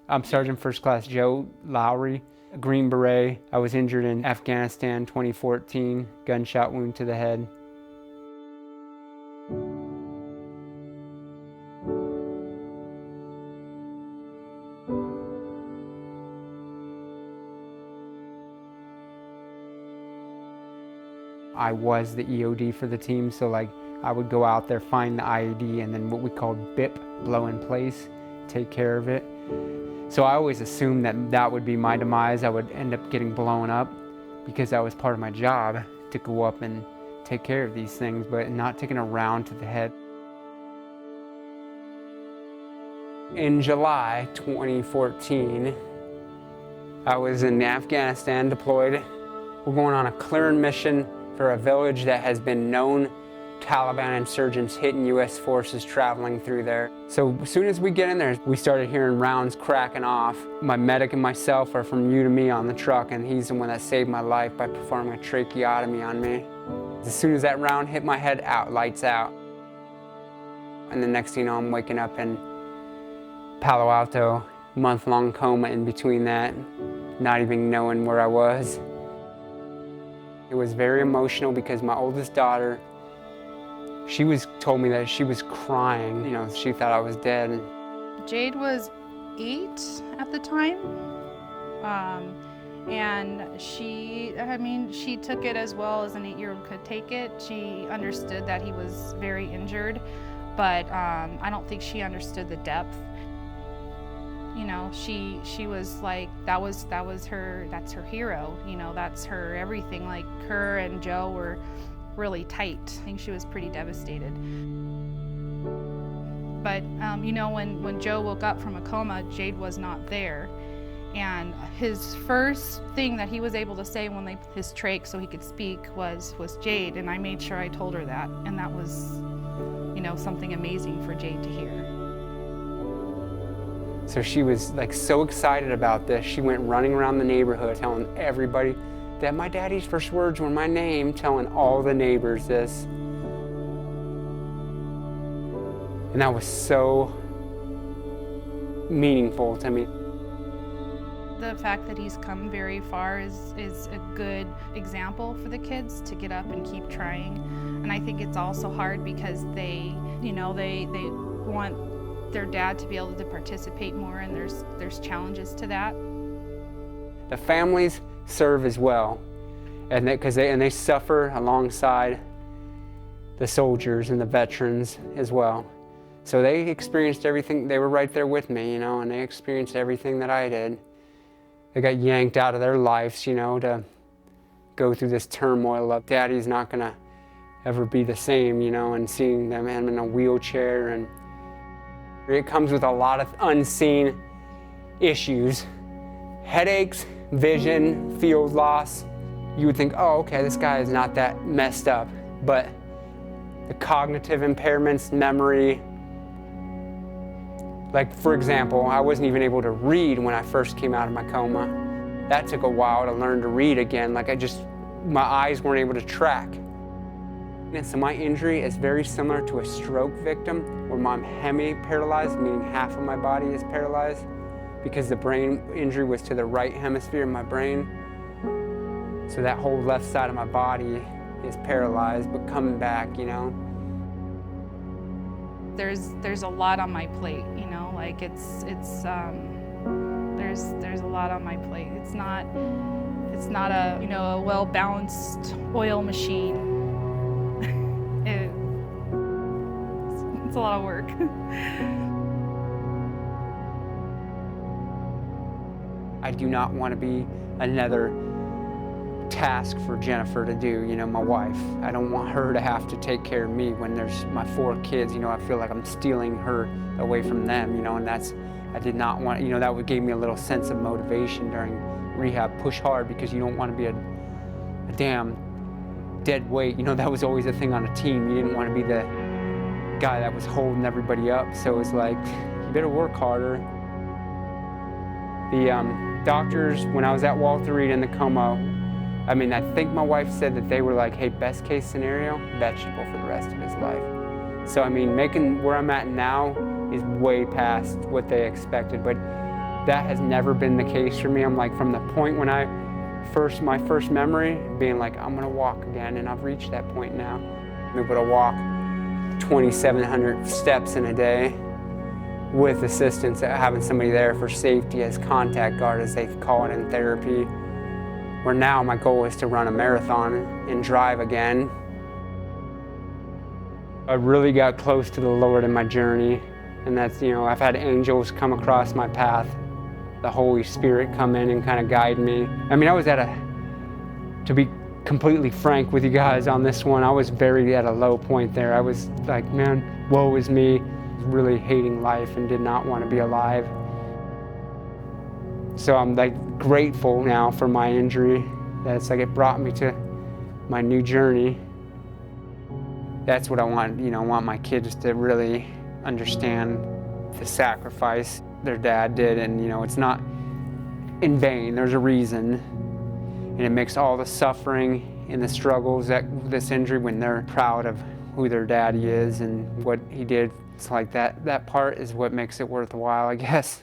I'm Sergeant First Class Joe Lowrey, a Green Beret. I was injured in Afghanistan 2014, gunshot wound to the head. I was the EOD for the team, so like I would go out there, find the IED, and then what we called BIP, blow in place, take care of it. So I always assumed that that would be my demise. I would end up getting blown up because that was part of my job, to go up and take care of these things, but not taking a round to the head. In July 2014, I was in Afghanistan deployed. We're going on a clearing mission for a village that has been known Taliban insurgents hitting U.S. forces traveling through there. So as soon as we get in there, we started hearing rounds cracking off. My medic and myself are from U to Me on the truck, and he's the one that saved my life by performing a tracheotomy on me. As soon as that round hit my head, out, lights out. And the next thing you know, I'm waking up in Palo Alto, month-long coma in between that, not even knowing where I was. It was very emotional because my oldest daughter, she told me that she was crying. You know, she thought I was dead. Jade was 8 at the time. And she took it as well as an 8-year-old could take it. She understood that he was very injured, but I don't think she understood the depth. You know, she was like, that's her hero, you know, that's her everything. Like, her and Joe were really tight. I think she was pretty devastated. But, you know, when Joe woke up from a coma, Jade was not there. And his first thing that he was able to say when his trach so he could speak was Jade, and I made sure I told her that. And that was, you know, something amazing for Jade to hear. So she was like so excited about this. She went running around the neighborhood telling everybody that my daddy's first words were my name, telling all the neighbors this. And that was so meaningful to me. The fact that he's come very far is a good example for the kids to get up and keep trying. And I think it's also hard because they want their dad to be able to participate more, and there's challenges to that. The families serve as well, and they suffer alongside the soldiers and the veterans as well. So they experienced everything. They were right there with me, you know, and they experienced everything that I did. They got yanked out of their lives, you know, to go through this turmoil of daddy's not gonna ever be the same, you know, and seeing them in a wheelchair, and it comes with a lot of unseen issues. Headaches, vision, field loss. You would think, oh, okay, this guy is not that messed up. But the cognitive impairments, memory. Like, for example, I wasn't even able to read when I first came out of my coma. That took a while to learn to read again. Like, my eyes weren't able to track. And so my injury is very similar to a stroke victim, where I'm hemi-paralyzed, meaning half of my body is paralyzed, because the brain injury was to the right hemisphere of my brain. So that whole left side of my body is paralyzed, but coming back, you know. There's a lot on my plate, you know, like there's a lot on my plate. It's not a, you know, a well-balanced oil machine. It's a lot of work. I do not want to be another task for Jennifer to do, you know, my wife. I don't want her to have to take care of me when there's my 4 kids, you know. I feel like I'm stealing her away from them, you know, and I did not want, you know, that gave me a little sense of motivation during rehab. Push hard, because you don't want to be a damn dead weight. You know, that was always a thing on a team. You didn't want to be the guy that was holding everybody up. So it was like, you better work harder. The doctors, when I was at Walter Reed in the coma, I mean, I think my wife said that they were like, hey, best case scenario, vegetable for the rest of his life. So I mean, making where I'm at now is way past what they expected, but That has never been the case for me. I'm like, from the point when my first memory, being like, I'm gonna walk again, and I've reached that point now. I'm able to walk 2,700 steps in a day with assistance, having somebody there for safety as contact guard, as they call it in therapy. Where now my goal is to run a marathon and drive again. I really got close to the Lord in my journey, and that's, I've had angels come across my path, the Holy Spirit come in and kind of guide me. I mean, I was to be completely frank with you guys on this one, I was very at a low point there. I was like, man, woe is me, really hating life and did not want to be alive. So I'm like grateful now for my injury. That's like, it brought me to my new journey. That's what I want, I want my kids to really understand the sacrifice their dad did, and it's not in vain. There's a reason, and it makes all the suffering and the struggles that this injury, when they're proud of who their daddy is and what he did, it's like that part is what makes it worthwhile, I guess.